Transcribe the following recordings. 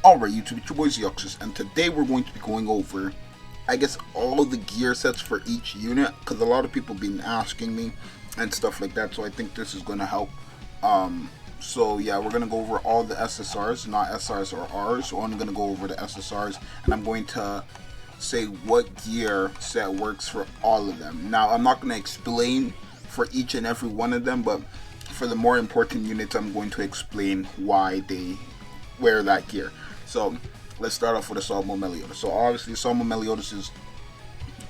Alright YouTube, it's your boys Yuxus, and today we're going to be going over, I guess, all the gear sets for each unit, because a lot of people have been asking me and stuff like that, so I think this is going to help. So yeah, we're going to go over all the SSRs, not SRs or Rs, so I'm going to go over the SSRs, and I'm going to say what gear set works for all of them. Now, I'm not going to explain for each and every one of them, but for the more important units, I'm going to explain why they wear that gear. So let's start off with Assault Meliodas. So obviously Assault Meliodas is,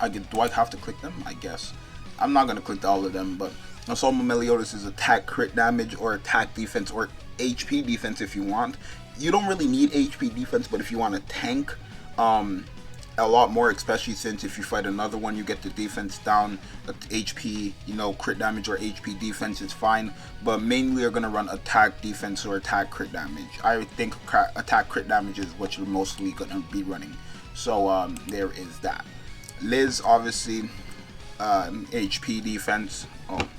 do I have to click them? I guess. I'm not going to click all of them, but Assault Meliodas is attack crit damage or attack defense or HP defense if you want. You don't really need HP defense, but if you want to tank a lot more, especially since if you fight another one, you get the defense down, HP, crit damage or HP defense is fine, but mainly you're going to run attack defense or attack crit damage. I think attack crit damage is what you're mostly going to be running. So there is that. Liz, obviously, HP defense. Oh,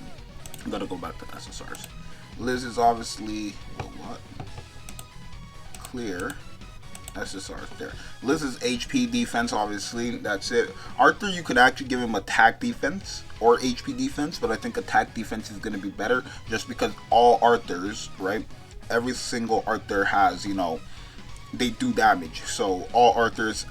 I gotta go back to SSRs. Liz is obviously, clear. SSRs there. Liz is HP defense, obviously, that's it. Arthur, you could actually give him attack defense or HP defense, but I think attack defense is going to be better just because all Arthurs, right? Every single Arthur has, they do damage. So all Arthurs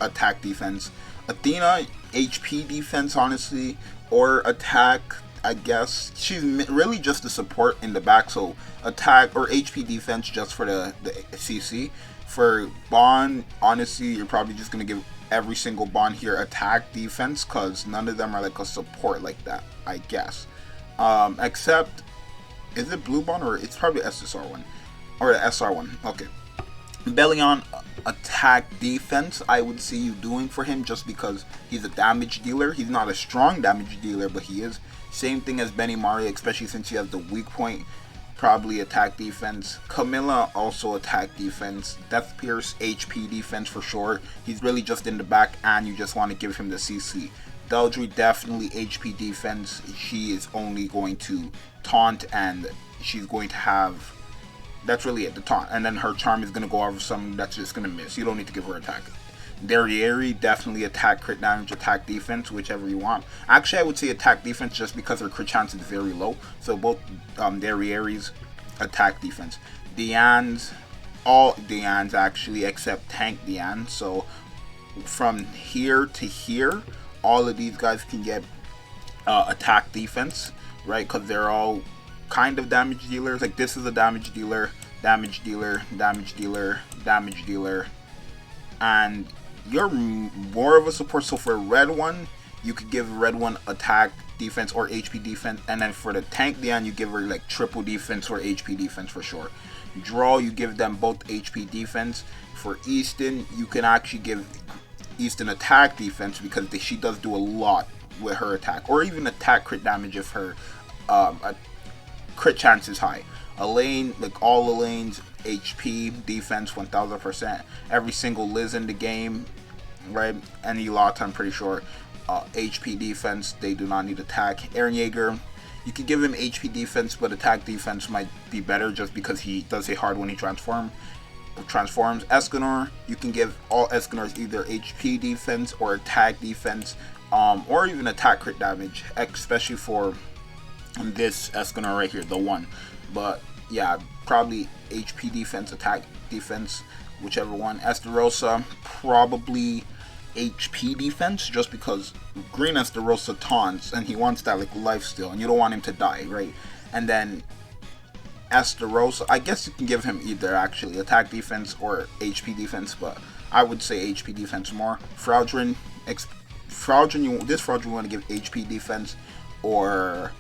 attack defense. Athena, HP defense, honestly, or attack, I guess. She's really just a support in the back, so attack or HP defense just for the CC. For Bond, honestly, you're probably just going to give every single Bond here attack defense because none of them are like a support like that, I guess. Except, is it Blue Bond or it's probably SSR one? Or the SR one, okay. Bellion, attack defense, I would see you doing for him just because he's a damage dealer. He's not a strong damage dealer, but he is. Same thing as Benny Mario, especially since he has the weak point. Probably attack defense. Camilla also attack defense. Death Pierce HP defense for sure. He's really just in the back and you just want to give him the CC. Deldry definitely HP defense. She is only going to taunt and she's going to have, that's really it, the taunt. And then her charm is going to go over something that's just going to miss. You don't need to give her attack. Derriere, definitely attack crit damage, attack defense, whichever you want. Actually, I would say attack defense just because her crit chance is very low. So both Derriere's attack defense. Diane's, all Diane's actually, except Tank Diane. So from here to here, all of these guys can get attack defense, right? Because they're all kind of damage dealers. Like this is a damage dealer, damage dealer, damage dealer, damage dealer, and you're more of a support. So for red one, you could give red one attack defense or HP defense, and then for the tank Diane, you give her like triple defense or HP defense for sure. Draw, you give them both HP defense. For Easton, you can actually give Easton attack defense because she does do a lot with her attack, or even attack crit damage if her crit chance is high. Elaine, like all Elaine's, HP defense 1000%. Every single Liz in the game, right? Any lot, I'm pretty sure. HP defense, they do not need attack. Eren Yeager, you can give him HP defense, but attack defense might be better just because he does hit hard when he transforms. Escanor, you can give all Escanors either HP defense or attack defense, or even attack crit damage, especially for this Escanor right here, the one. But yeah, probably HP defense, attack defense, whichever one. Esterosa, probably HP defense, just because Green Esterosa taunts and he wants that like life steal and you don't want him to die, right? And then Esterosa, I guess you can give him either actually attack defense or HP defense, but I would say HP defense more. Fraudrin, this Fraudrin you want to give HP defense or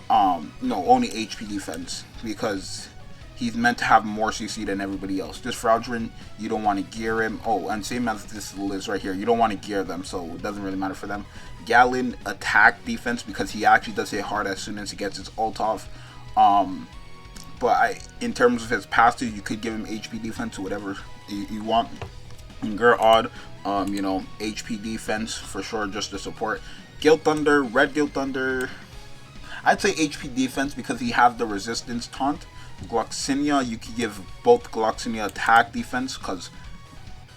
no, only HP defense because he's meant to have more CC than everybody else. This Fraudrin, you don't want to gear him. Oh, and same as this Liz right here, you don't want to gear them, so it doesn't really matter for them. Galen, attack defense because he actually does hit hard as soon as he gets his ult off. But in terms of his passive, you could give him HP defense or whatever you want. And Odd, HP defense for sure, just to support. Guild Thunder, Red Guild Thunder, I'd say HP defense because he has the resistance taunt. Gloxinia, you could give both Gloxinia attack defense because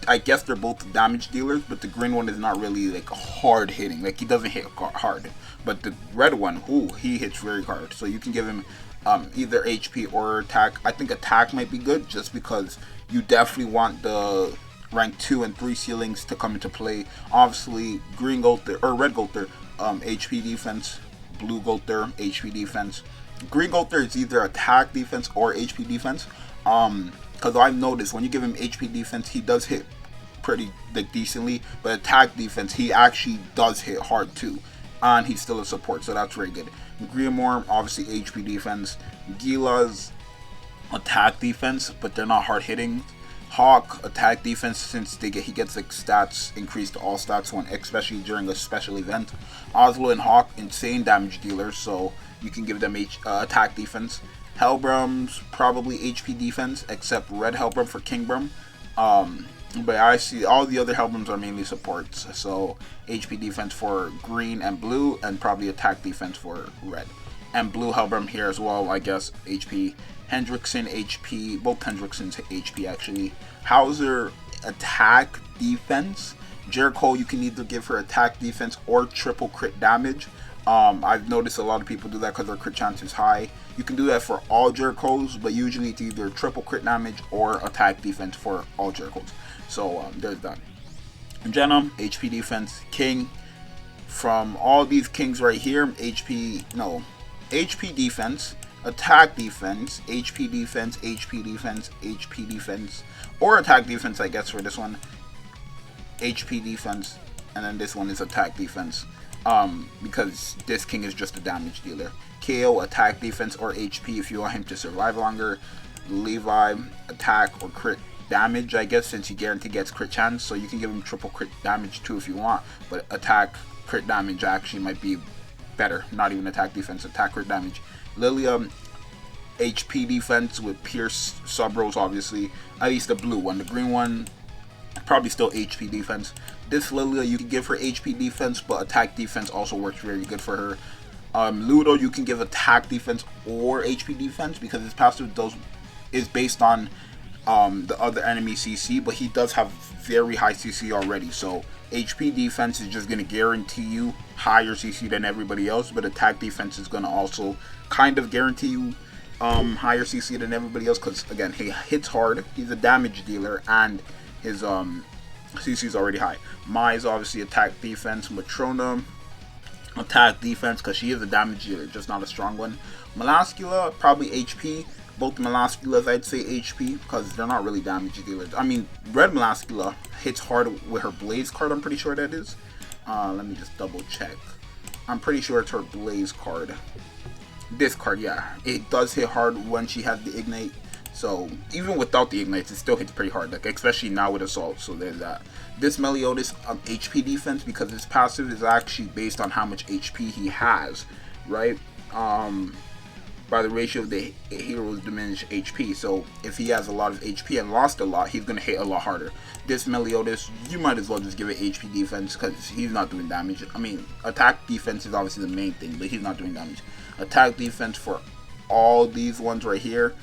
I guess they're both damage dealers, but the green one is not really like hard hitting. Like he doesn't hit hard, but the red one, ooh, he hits very hard. So you can give him either HP or attack. I think attack might be good just because you definitely want the rank 2 and 3 ceilings to come into play. Obviously, green Gulter or red Gulter, HP defense, blue Gulter, HP defense. Green Gulter is either attack defense or HP defense. Because I've noticed when you give him HP defense, he does hit pretty like decently, but attack defense, he actually does hit hard too, and he's still a support, so that's very good. Grimmore, obviously HP defense. Gila's attack defense, but they're not hard hitting. Hawk attack defense, since he gets like stats increased to all stats when, especially during a special event. Oslo and Hawk, insane damage dealers, so you can give them attack defense. Hellbrum's probably HP defense, except red Hellbrum for Kingbrum. But I see all the other Hellbrums are mainly supports, so HP defense for green and blue, and probably attack defense for red. And blue Hellbrum here as well, I guess, HP. Hendrickson, HP, both Hendrickson's HP actually. Hauser, attack defense. Jericho, you can either give her attack defense or triple crit damage. I've noticed a lot of people do that because their crit chance is high. You can do that for all Jerichos, but usually it's either triple crit damage or attack defense for all Jerichos. So there's that. Jenna, HP defense. King, from all these kings right here, HP defense, attack defense, HP defense, HP defense, HP defense, or attack defense, I guess, for this one. HP defense, and then this one is attack defense. Because this king is just a damage dealer. KO, attack defense or HP if you want him to survive longer. Levi, attack or crit damage, I guess, since he guaranteed gets crit chance, so you can give him triple crit damage too if you want, but attack crit damage actually might be better. Not even attack defense, attack crit damage. Lilia, HP defense with Pierce Subros, obviously, at least the blue one. The green one, probably still HP defense. This Lilia, you can give her HP defense, but attack defense also works very good for her. Ludo, you can give attack defense or HP defense because his passive is based on the other enemy CC, but he does have very high CC already. So HP defense is just going to guarantee you higher CC than everybody else, but attack defense is going to also kind of guarantee you higher CC than everybody else because, again, he hits hard, he's a damage dealer, and his CC is already high. Mai is obviously attack defense. Matrona, attack defense because she is a damage dealer, just not a strong one. Melascula, probably HP. Both Melasculas, I'd say HP because they're not really damage dealers. I mean, red Melascula hits hard with her Blaze card, I'm pretty sure that is. Let me just double check. I'm pretty sure it's her Blaze card. This card, yeah. It does hit hard when she has the Ignite. So, even without the Ignites, it still hits pretty hard, like especially now with Assault, so there's that. This Meliodas HP defense, because his passive is actually based on how much HP he has, right? By the ratio of the hero's diminished HP, so if he has a lot of HP and lost a lot, he's going to hit a lot harder. This Meliodas, you might as well just give it HP defense, because he's not doing damage. I mean, attack defense is obviously the main thing, but he's not doing damage. Attack defense for all these ones right here.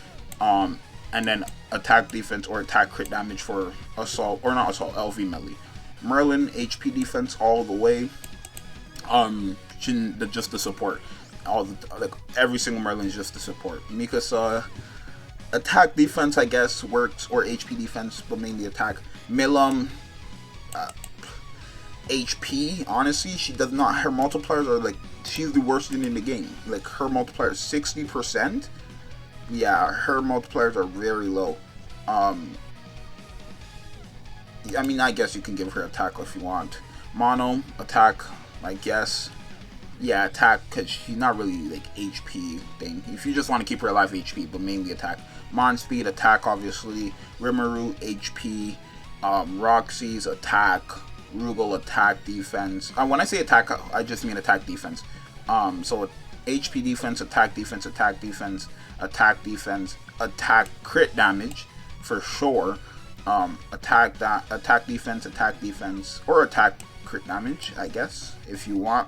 And then attack defense or attack crit damage for Assault, or not Assault, LV melee. Merlin, HP defense all the way. Just the support. Like every single Merlin is just the support. Mikasa, attack defense I guess works, or HP defense, but mainly attack. Milam, HP, honestly, she does not, her multipliers are like, she's the worst thing in the game. Like her multiplier is 60%. Yeah, her multipliers are very low. I mean, I guess you can give her attack if you want. Mono, attack, I guess. Yeah, attack, because she's not really like HP thing. If you just want to keep her alive, HP, but mainly attack. Mon Speed, attack, obviously. Rimuru, HP. Roxy's attack. Rugal, attack, defense. When I say attack, I just mean attack defense. So HP defense, attack defense, attack defense, attack defense, attack crit damage for sure. Attack defense, or attack crit damage, I guess, if you want.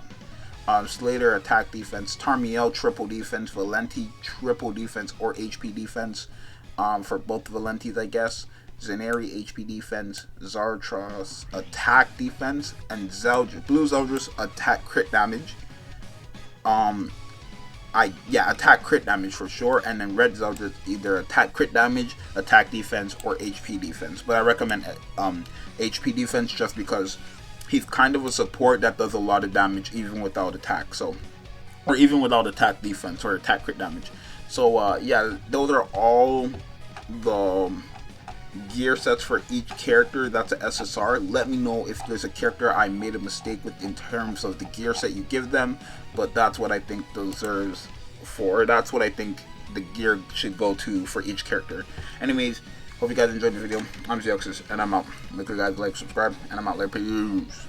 Slater, attack defense. Tarmiel, triple defense. Valenti, triple defense or HP defense for both Valentis, I guess. Zaneri HP defense, Zartros attack defense, and Blue Zeldris attack crit damage. Attack crit damage for sure, and then Red Zeldris either attack crit damage, attack defense, or HP defense. But I recommend HP defense just because he's kind of a support that does a lot of damage even without attack. So, or even without attack defense or attack crit damage. So yeah, those are all the gear sets for each character. That's an SSR. Let me know if there's a character I made a mistake with in terms of the gear set you give them, but that's what I think deserves for. That's what I think the gear should go to for each character. Anyways, hope you guys enjoyed the video. I'm Zeoxys, and I'm out. Make sure you guys like, subscribe, and I'm out there. Peace.